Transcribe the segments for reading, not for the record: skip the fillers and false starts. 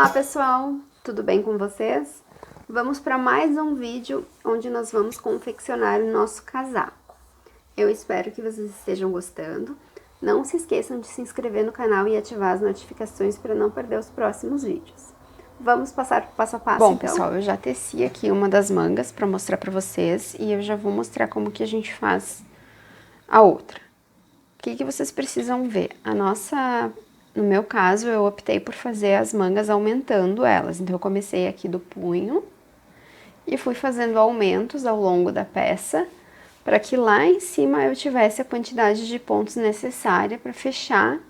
Olá pessoal, tudo bem com vocês? Vamos para mais um vídeo onde nós vamos confeccionar o nosso casaco. Eu espero que vocês estejam gostando. Não se esqueçam de se inscrever no canal e ativar as notificações para não perder os próximos vídeos. Vamos passar para o passo a passo. Bom, então? Pessoal, eu já teci aqui uma das mangas para mostrar para vocês e eu já vou mostrar como que a gente faz a outra. O que vocês precisam ver? No meu caso, eu optei por fazer as mangas aumentando elas. Então, eu comecei aqui do punho e fui fazendo aumentos ao longo da peça, para que lá em cima eu tivesse a quantidade de pontos necessária para fechar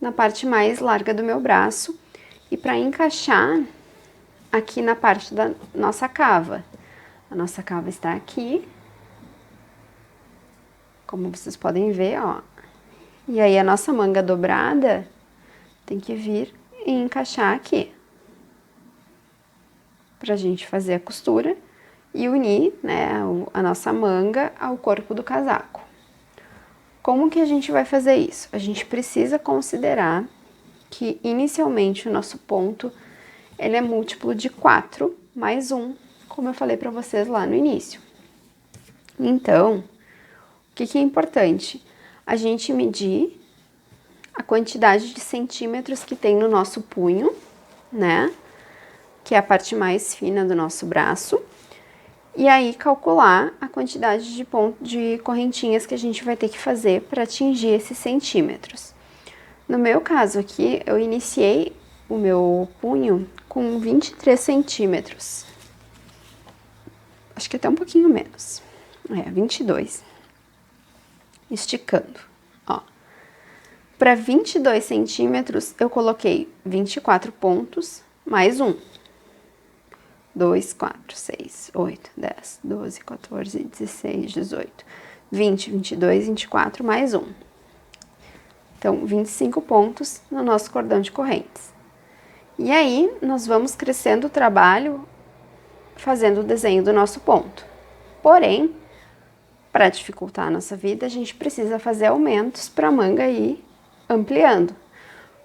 na parte mais larga do meu braço e para encaixar aqui na parte da nossa cava. A nossa cava está aqui, como vocês podem ver, ó. E aí a nossa manga dobrada tem que vir e encaixar aqui, pra gente fazer a costura e unir, né, a nossa manga ao corpo do casaco. Como que a gente vai fazer isso? A gente precisa considerar que inicialmente o nosso ponto, ele é múltiplo de 4 mais 1, como eu falei pra vocês lá no início. Então, o que é importante? A gente medir a quantidade de centímetros que tem no nosso punho, né? Que é a parte mais fina do nosso braço. E aí, calcular a quantidade de correntinhas que a gente vai ter que fazer para atingir esses centímetros. No meu caso aqui, eu iniciei o meu punho com 23 centímetros. Acho que até um pouquinho menos. 22. Esticando, ó. Para 22 centímetros, eu coloquei 24 pontos, mais 1. 2, 4, 6, 8, 10, 12, 14, 16, 18, 20, 22, 24, mais 1. Então, 25 pontos no nosso cordão de correntes. E aí, nós vamos crescendo o trabalho, fazendo o desenho do nosso ponto. Porém, para dificultar a nossa vida, a gente precisa fazer aumentos para a manga ir ampliando.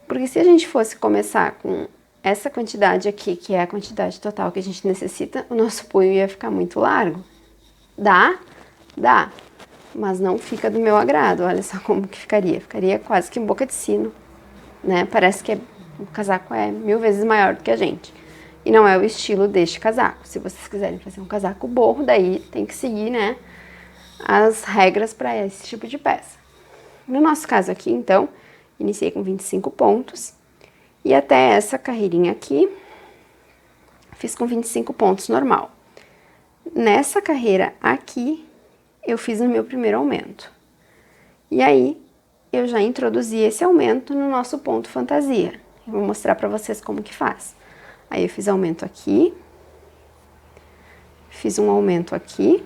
Porque se a gente fosse começar com essa quantidade aqui, que é a quantidade total que a gente necessita, o nosso punho ia ficar muito largo. Dá? Dá. Mas não fica do meu agrado. Olha só como que ficaria. Ficaria quase que em boca de sino, né? Parece que o casaco é 1000 vezes maior do que a gente. E não é o estilo deste casaco. Se vocês quiserem fazer um casaco borro, daí tem que seguir, né, as regras para esse tipo de peça. No nosso caso aqui, então, iniciei com 25 pontos. E até essa carreirinha aqui, fiz com 25 pontos normal. Nessa carreira aqui, eu fiz o meu primeiro aumento. E aí, eu já introduzi esse aumento no nosso ponto fantasia. Eu vou mostrar pra vocês como que faz. Aí, eu fiz aumento aqui. Fiz um aumento aqui.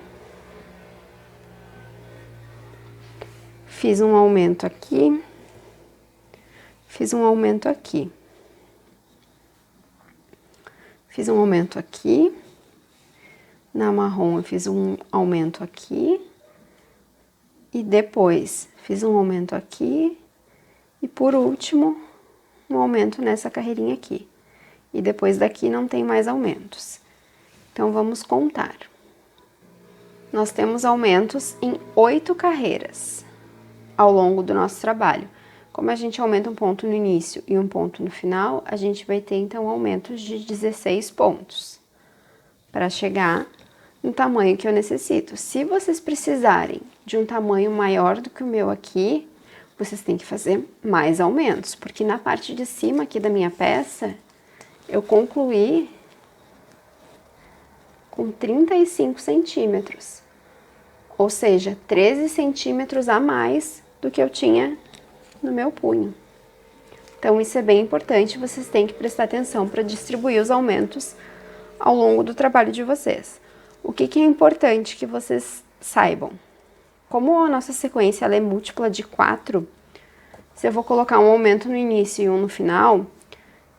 Fiz um aumento aqui. Fiz um aumento aqui. Fiz um aumento aqui, na marrom eu fiz um aumento aqui, e depois fiz um aumento aqui, e por último, um aumento nessa carreirinha aqui. E depois daqui não tem mais aumentos. Então, vamos contar. Nós temos aumentos em 8 carreiras ao longo do nosso trabalho. Como a gente aumenta um ponto no início e um ponto no final, a gente vai ter, então, aumentos de 16 pontos para chegar no tamanho que eu necessito. Se vocês precisarem de um tamanho maior do que o meu aqui, vocês têm que fazer mais aumentos, porque na parte de cima aqui da minha peça, eu concluí com 35 centímetros, ou seja, 13 centímetros a mais do que eu tinha no meu punho. Então, isso é bem importante, vocês têm que prestar atenção para distribuir os aumentos ao longo do trabalho de vocês. O que é importante que vocês saibam? Como a nossa sequência ela é múltipla de 4, se eu vou colocar um aumento no início e um no final,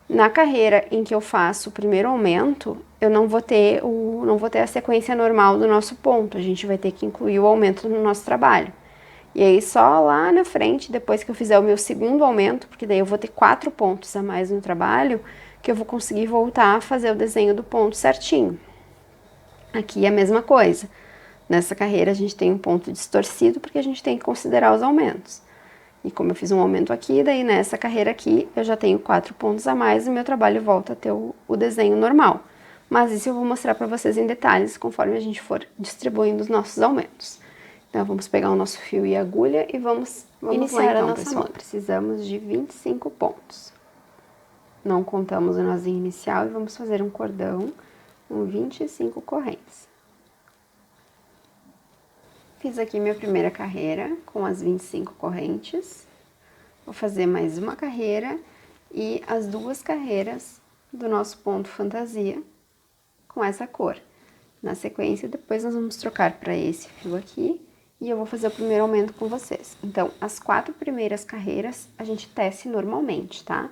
na carreira em que eu faço o primeiro aumento, eu não vou ter a sequência normal do nosso ponto, a gente vai ter que incluir o aumento no nosso trabalho. E aí, só lá na frente, depois que eu fizer o meu segundo aumento, porque daí eu vou ter 4 pontos a mais no trabalho, que eu vou conseguir voltar a fazer o desenho do ponto certinho. Aqui é a mesma coisa. Nessa carreira a gente tem um ponto distorcido porque a gente tem que considerar os aumentos. E como eu fiz um aumento aqui, daí nessa carreira aqui eu já tenho 4 pontos a mais e meu trabalho volta a ter o desenho normal. Mas isso eu vou mostrar para vocês em detalhes conforme a gente for distribuindo os nossos aumentos. Então vamos pegar o nosso fio e agulha e vamos iniciar lá, então, a nossa mão. Precisamos de 25 pontos. Não contamos o nozinho inicial e vamos fazer um cordão com 25 correntes. Fiz aqui minha primeira carreira com as 25 correntes. Vou fazer mais uma carreira e as 2 carreiras do nosso ponto fantasia com essa cor. Na sequência, depois nós vamos trocar para esse fio aqui e eu vou fazer o primeiro aumento com vocês. Então, as 4 primeiras carreiras a gente tece normalmente, tá?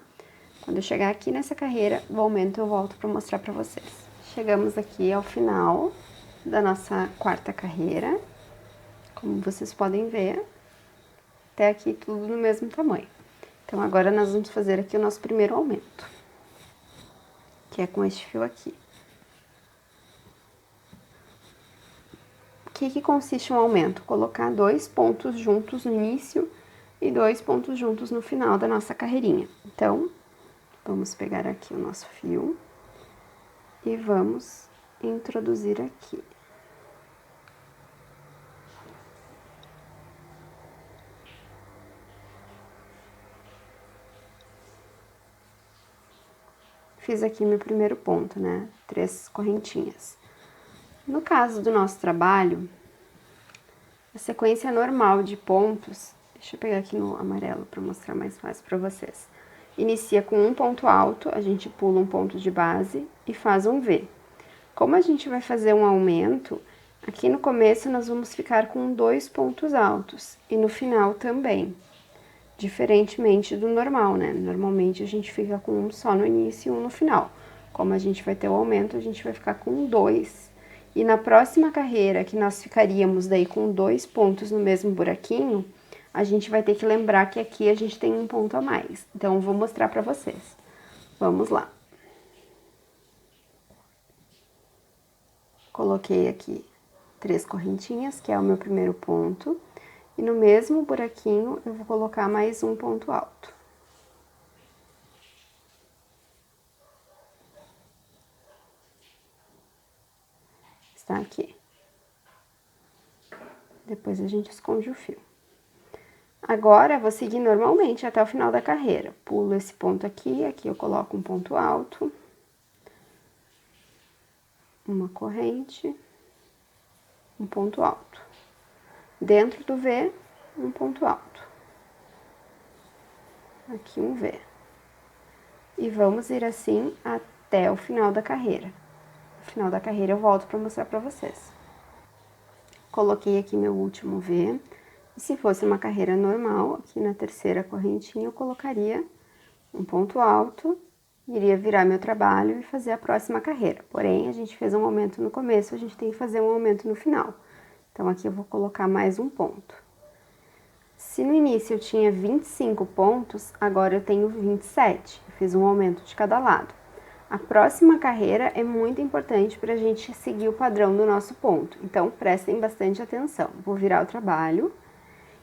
Quando eu chegar aqui nessa carreira, o aumento eu volto para mostrar para vocês. Chegamos aqui ao final da nossa 4ª carreira. Como vocês podem ver, até aqui tudo no mesmo tamanho. Então, agora nós vamos fazer aqui o nosso primeiro aumento, que é com este fio aqui. O que consiste um aumento? Colocar 2 pontos juntos no início e 2 pontos juntos no final da nossa carreirinha. Então, vamos pegar aqui o nosso fio e vamos introduzir aqui. Fiz aqui meu primeiro ponto, né? 3 correntinhas. No caso do nosso trabalho, a sequência normal de pontos, deixa eu pegar aqui no amarelo para mostrar mais fácil para vocês. Inicia com um ponto alto, a gente pula um ponto de base e faz um V. Como a gente vai fazer um aumento, aqui no começo nós vamos ficar com 2 pontos altos e no final também. Diferentemente do normal, né? Normalmente a gente fica com um só no início e um no final. Como a gente vai ter o aumento, a gente vai ficar com 2. E na próxima carreira, que nós ficaríamos daí com 2 pontos no mesmo buraquinho, a gente vai ter que lembrar que aqui a gente tem um ponto a mais. Então, eu vou mostrar pra vocês. Vamos lá. Coloquei aqui 3 correntinhas, que é o meu primeiro ponto. E no mesmo buraquinho, eu vou colocar mais um ponto alto. Está aqui. Depois a gente esconde o fio. Agora, eu vou seguir normalmente até o final da carreira. Pulo esse ponto aqui, aqui eu coloco um ponto alto. Uma corrente. Um ponto alto. Dentro do V, um ponto alto. Aqui um V. E vamos ir assim até o final da carreira. No final da carreira eu volto para mostrar para vocês. Coloquei aqui meu último V. E se fosse uma carreira normal, aqui na terceira correntinha eu colocaria um ponto alto, iria virar meu trabalho e fazer a próxima carreira. Porém, a gente fez um aumento no começo, a gente tem que fazer um aumento no final. Então, aqui eu vou colocar mais um ponto. Se no início eu tinha 25 pontos, agora eu tenho 27. Eu fiz um aumento de cada lado. A próxima carreira é muito importante para a gente seguir o padrão do nosso ponto. Então, prestem bastante atenção. Vou virar o trabalho.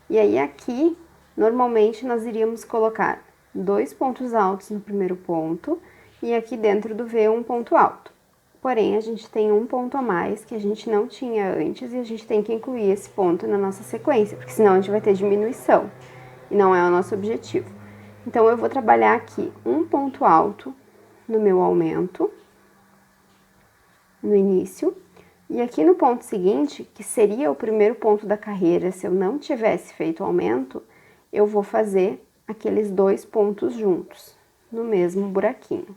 E aí, aqui, normalmente, nós iríamos colocar 2 pontos altos no primeiro ponto. E aqui dentro do V, um ponto alto. Porém, a gente tem um ponto a mais que a gente não tinha antes e a gente tem que incluir esse ponto na nossa sequência, porque senão a gente vai ter diminuição e não é o nosso objetivo. Então, eu vou trabalhar aqui um ponto alto no meu aumento, no início, e aqui no ponto seguinte, que seria o primeiro ponto da carreira, se eu não tivesse feito o aumento, eu vou fazer aqueles 2 pontos juntos, no mesmo buraquinho.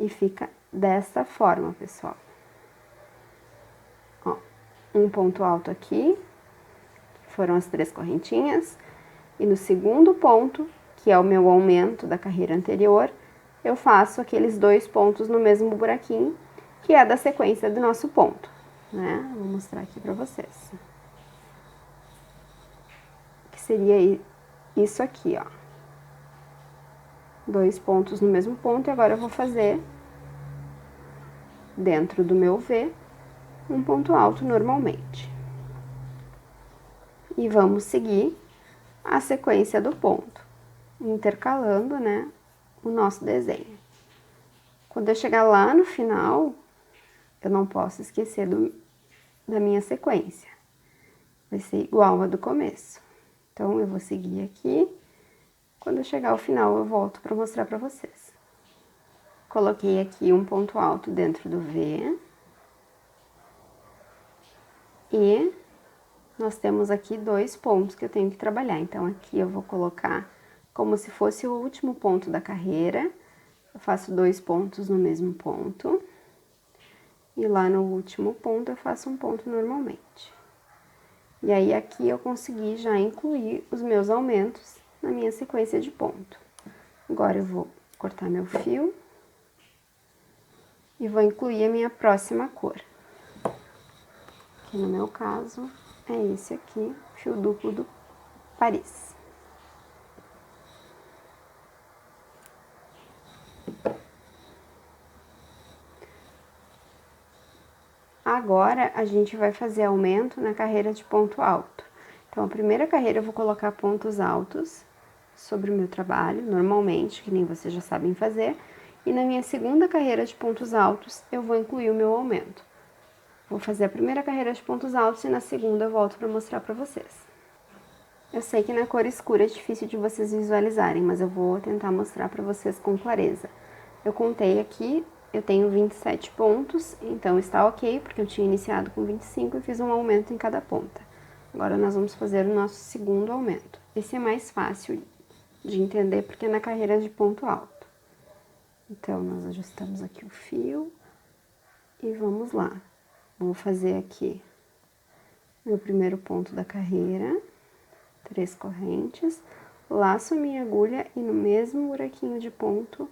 E fica dessa forma, pessoal. Ó, um ponto alto aqui, que foram as 3 correntinhas. E no segundo ponto, que é o meu aumento da carreira anterior, eu faço aqueles 2 pontos no mesmo buraquinho, que é da sequência do nosso ponto, né? Vou mostrar aqui pra vocês. Que seria isso aqui, ó. 2 pontos no mesmo ponto, e agora eu vou fazer, dentro do meu V, um ponto alto normalmente. E vamos seguir a sequência do ponto, intercalando, né, o nosso desenho. Quando eu chegar lá no final, eu não posso esquecer da minha sequência. Vai ser igual a do começo. Então, eu vou seguir aqui. Quando eu chegar ao final, eu volto para mostrar para vocês. Coloquei aqui um ponto alto dentro do V. E nós temos aqui 2 pontos que eu tenho que trabalhar. Então, aqui eu vou colocar como se fosse o último ponto da carreira. Eu faço 2 pontos no mesmo ponto. E lá no último ponto eu faço um ponto normalmente. E aí, aqui eu consegui já incluir os meus aumentos na minha sequência de ponto. Agora eu vou cortar meu fio e vou incluir a minha próxima cor. Que no meu caso é esse aqui, fio duplo do Paris. Agora, a gente vai fazer aumento na carreira de ponto alto. Então, a primeira carreira eu vou colocar pontos altos sobre o meu trabalho, normalmente, que nem vocês já sabem fazer. E na minha segunda carreira de pontos altos, eu vou incluir o meu aumento. Vou fazer a primeira carreira de pontos altos e na segunda eu volto para mostrar para vocês. Eu sei que na cor escura é difícil de vocês visualizarem, mas eu vou tentar mostrar para vocês com clareza. Eu contei aqui, eu tenho 27 pontos, então está ok, porque eu tinha iniciado com 25 e fiz um aumento em cada ponta. Agora nós vamos fazer o nosso segundo aumento. Esse é mais fácil de entender porque é na carreira de ponto alto. Então, nós ajustamos aqui o fio e vamos lá. Vou fazer aqui meu primeiro ponto da carreira, 3 correntes, laço a minha agulha e no mesmo buraquinho de ponto,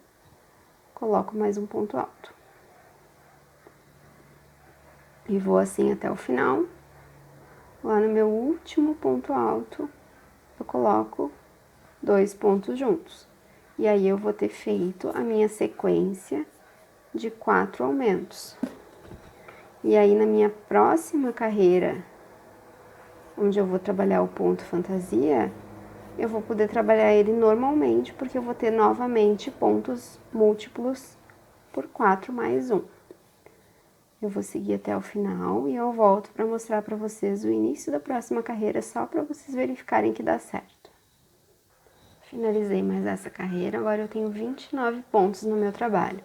coloco mais um ponto alto. E vou assim até o final. Lá no meu último ponto alto, eu coloco 2 pontos juntos. E aí, eu vou ter feito a minha sequência de 4 aumentos. E aí, na minha próxima carreira, onde eu vou trabalhar o ponto fantasia, eu vou poder trabalhar ele normalmente, porque eu vou ter novamente pontos múltiplos por 4 mais 1. Eu vou seguir até o final e eu volto para mostrar para vocês o início da próxima carreira, só para vocês verificarem que dá certo. Finalizei mais essa carreira, agora eu tenho 29 pontos no meu trabalho.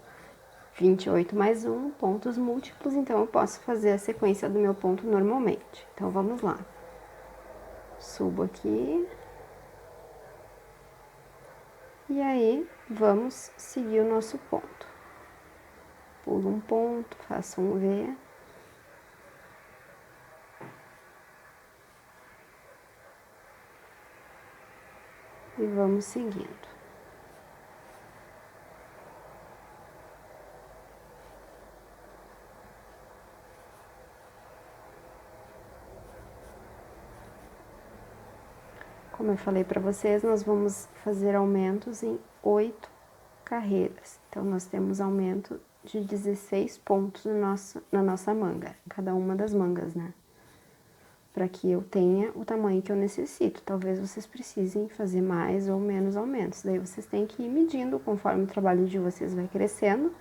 28 mais 1, pontos múltiplos, então eu posso fazer a sequência do meu ponto normalmente. Então, vamos lá. Subo aqui. E aí, vamos seguir o nosso ponto. Pulo um ponto, faço um V. E vamos seguindo. Como eu falei para vocês, nós vamos fazer aumentos em 8 carreiras. Então, nós temos aumento de 16 pontos na nossa manga, em cada uma das mangas, né? Para que eu tenha o tamanho que eu necessito. Talvez vocês precisem fazer mais ou menos aumentos. Daí, vocês têm que ir medindo conforme o trabalho de vocês vai crescendo,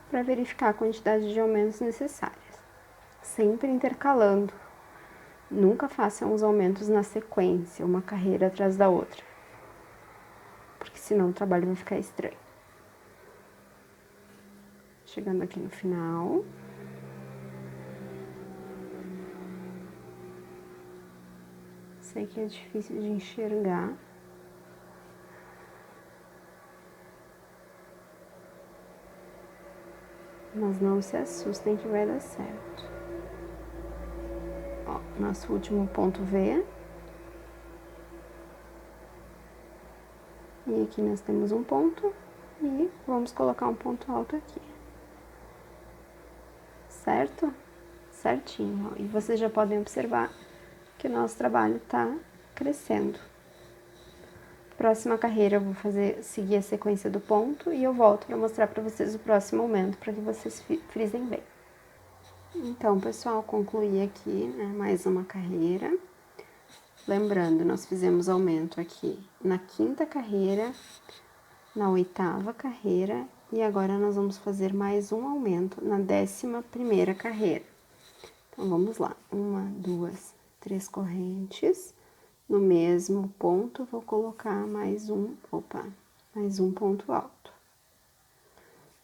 para verificar a quantidade de aumentos necessárias. Sempre intercalando. Nunca façam os aumentos na sequência, uma carreira atrás da outra. Porque senão o trabalho vai ficar estranho. Chegando aqui no final. Sei que é difícil de enxergar. Mas não se assustem que vai dar certo. Ó, nosso último ponto V. E aqui nós temos um ponto e vamos colocar um ponto alto aqui. Certo? Certinho, ó. E vocês já podem observar que o nosso trabalho tá crescendo. próxima carreira eu vou seguir a sequência do ponto e eu volto para mostrar para vocês o próximo aumento, para que vocês frisem bem. Então, pessoal, concluí aqui, né, mais uma carreira. Lembrando, nós fizemos aumento aqui na 5ª carreira, na 8ª carreira, e agora nós vamos fazer mais um aumento na 11ª carreira. Então, vamos lá. 1, 2, 3 correntes. No mesmo ponto, vou colocar mais um ponto alto.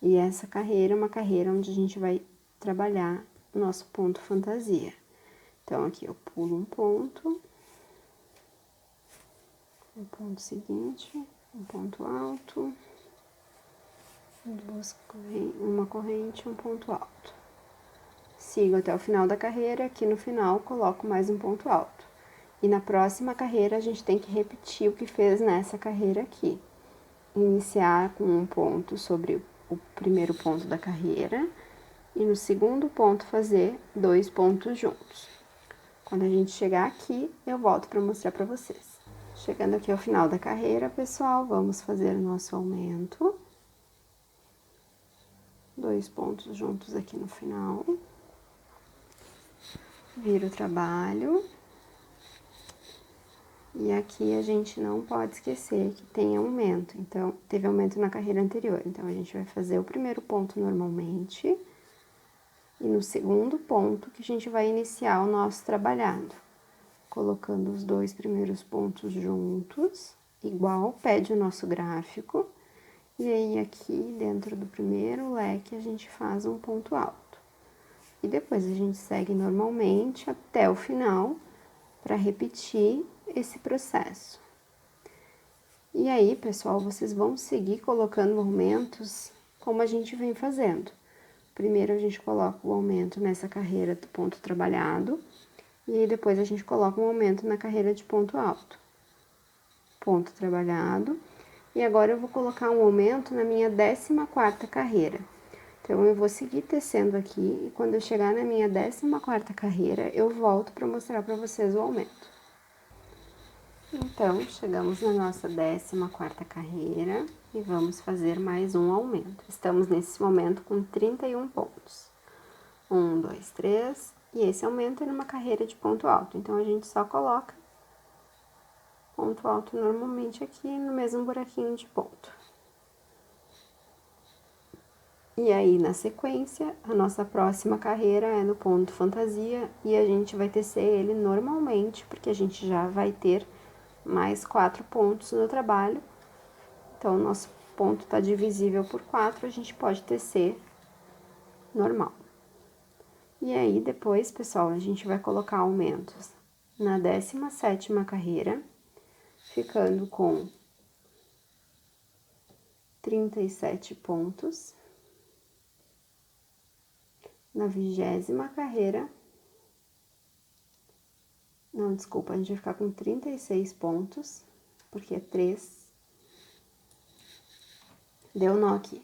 E essa carreira é uma carreira onde a gente vai trabalhar o nosso ponto fantasia. Então, aqui eu pulo um ponto seguinte, um ponto alto, uma corrente, um ponto alto. Sigo até o final da carreira, aqui no final coloco mais um ponto alto. E na próxima carreira a gente tem que repetir o que fez nessa carreira aqui. Iniciar com um ponto sobre o primeiro ponto da carreira e no segundo ponto fazer 2 pontos juntos. Quando a gente chegar aqui, eu volto para mostrar para vocês. Chegando aqui ao final da carreira, pessoal, vamos fazer o nosso aumento. 2 pontos juntos aqui no final. Vira o trabalho. E aqui a gente não pode esquecer que tem aumento. Então, teve aumento na carreira anterior. Então, a gente vai fazer o primeiro ponto normalmente. E no segundo ponto que a gente vai iniciar o nosso trabalhado. Colocando os 2 primeiros pontos juntos, igual pede o nosso gráfico. E aí, aqui dentro do primeiro leque, a gente faz um ponto alto. E depois a gente segue normalmente até o final para repetir esse processo. E aí, pessoal, vocês vão seguir colocando aumentos como a gente vem fazendo. Primeiro a gente coloca o aumento nessa carreira do ponto trabalhado, e aí depois a gente coloca um aumento na carreira de ponto alto. Ponto trabalhado, e agora eu vou colocar um aumento na minha 14ª carreira. Então, eu vou seguir tecendo aqui, e quando eu chegar na minha 14ª carreira, eu volto para mostrar para vocês o aumento. Então, chegamos na nossa 14ª carreira e vamos fazer mais um aumento. Estamos nesse momento com 31 pontos. 1, 2, 3, e esse aumento é numa carreira de ponto alto. Então, a gente só coloca ponto alto normalmente aqui no mesmo buraquinho de ponto. E aí, na sequência, a nossa próxima carreira é no ponto fantasia e a gente vai tecer ele normalmente, porque a gente já vai ter mais 4 pontos no trabalho. Então, o nosso ponto está divisível por 4, a gente pode tecer normal. E aí, depois, pessoal, a gente vai colocar aumentos na 17ª carreira, ficando com 37 pontos. Na 20ª carreira, não, desculpa, a gente vai ficar com 36 pontos, porque é 3. Deu nó aqui.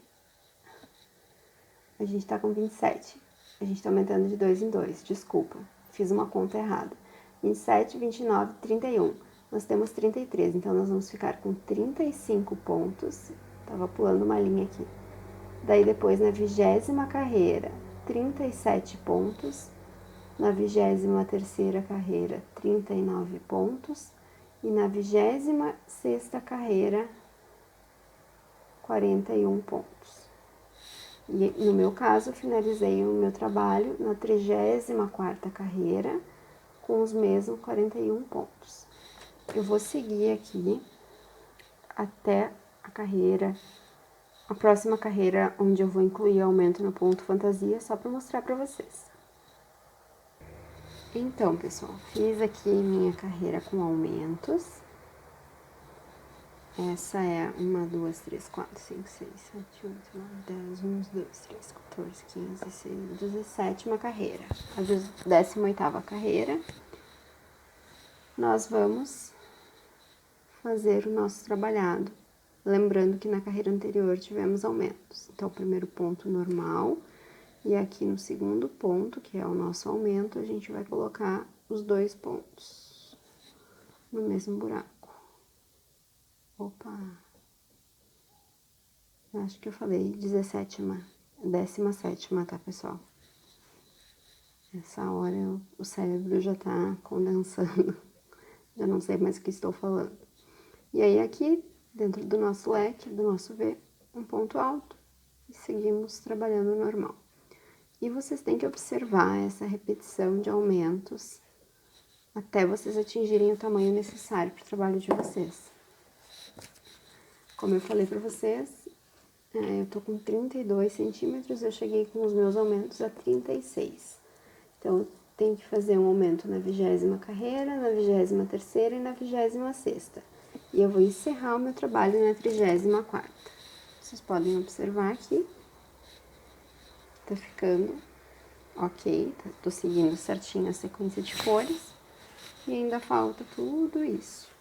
A gente tá com 27. A gente tá aumentando de 2 em 2, desculpa, fiz uma conta errada. 27, 29, 31. Nós temos 33, então nós vamos ficar com 35 pontos. Tava pulando uma linha aqui. Daí depois, na 20ª carreira, 37 pontos. Na 23ª carreira, 39 pontos. E na 26ª carreira, 41 pontos. E no meu caso, finalizei o meu trabalho na 34ª carreira, com os mesmos 41 pontos. Eu vou seguir aqui até a próxima carreira, onde eu vou incluir aumento no ponto fantasia, só para mostrar para vocês. Então, pessoal, fiz aqui minha carreira com aumentos. Essa é 1, 2, 3, 4, 5, 6, 7, 8, 9, 10, 11, 12, 13, 14, 15, 16, 17ª carreira. A 18ª carreira, nós vamos fazer o nosso trabalhado. Lembrando que na carreira anterior tivemos aumentos. Então, o primeiro ponto normal, e aqui no segundo ponto, que é o nosso aumento, a gente vai colocar os 2 pontos no mesmo buraco. Opa! Acho que eu falei 17ª, tá, pessoal? Essa hora o cérebro já tá condensando. Já não sei mais o que estou falando. E aí aqui, dentro do nosso leque, do nosso V, um ponto alto. E seguimos trabalhando normal. E vocês têm que observar essa repetição de aumentos até vocês atingirem o tamanho necessário para o trabalho de vocês. Como eu falei para vocês, eu tô com 32 centímetros, eu cheguei com os meus aumentos a 36. Então, eu tenho que fazer um aumento na 20ª carreira, na 23ª e na 26ª. E eu vou encerrar o meu trabalho na 34ª. Vocês podem observar aqui. Tá ficando ok, tô seguindo certinho a sequência de cores. E ainda falta tudo isso.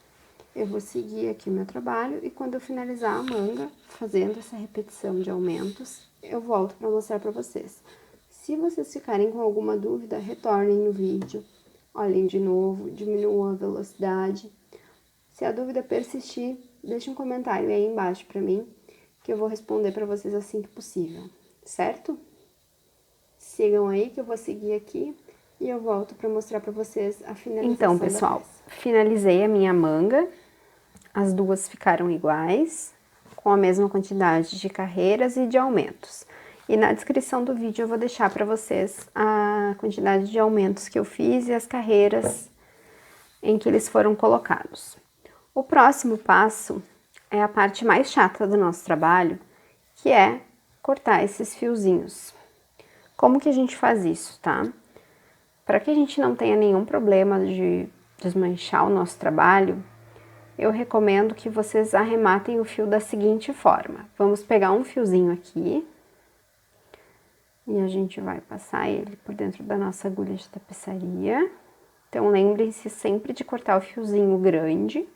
Eu vou seguir aqui o meu trabalho e quando eu finalizar a manga, fazendo essa repetição de aumentos, eu volto para mostrar para vocês. Se vocês ficarem com alguma dúvida, retornem no vídeo, olhem de novo, diminuam a velocidade. Se a dúvida persistir, deixe um comentário aí embaixo para mim, que eu vou responder para vocês assim que possível, certo? Sigam aí que eu vou seguir aqui e eu volto para mostrar para vocês a finalização. Então, pessoal, finalizei a minha manga. As duas ficaram iguais, com a mesma quantidade de carreiras e de aumentos. E na descrição do vídeo eu vou deixar para vocês a quantidade de aumentos que eu fiz e as carreiras em que eles foram colocados. O próximo passo é a parte mais chata do nosso trabalho, que é cortar esses fiozinhos. Como que a gente faz isso, tá? Para que a gente não tenha nenhum problema de desmanchar o nosso trabalho, eu recomendo que vocês arrematem o fio da seguinte forma. Vamos pegar um fiozinho aqui e a gente vai passar ele por dentro da nossa agulha de tapeçaria. Então, lembrem-se sempre de cortar o fiozinho grande.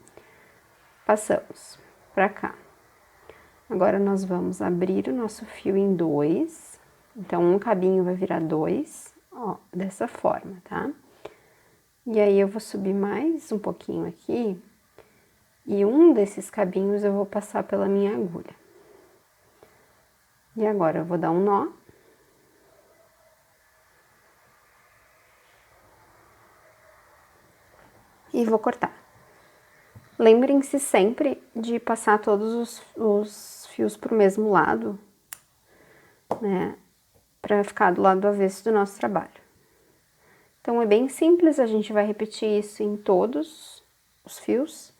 Passamos pra cá. Agora, nós vamos abrir o nosso fio em dois. Então, um cabinho vai virar dois, ó, dessa forma, tá? E aí, eu vou subir mais um pouquinho aqui. E um desses cabinhos eu vou passar pela minha agulha. E agora eu vou dar um nó. E vou cortar. Lembrem-se sempre de passar todos os fios pro mesmo lado, né? Pra ficar do lado avesso do nosso trabalho. Então, é bem simples, a gente vai repetir isso em todos os fios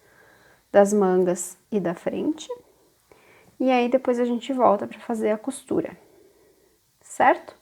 das mangas e da frente. E aí, depois a gente volta para fazer a costura, certo?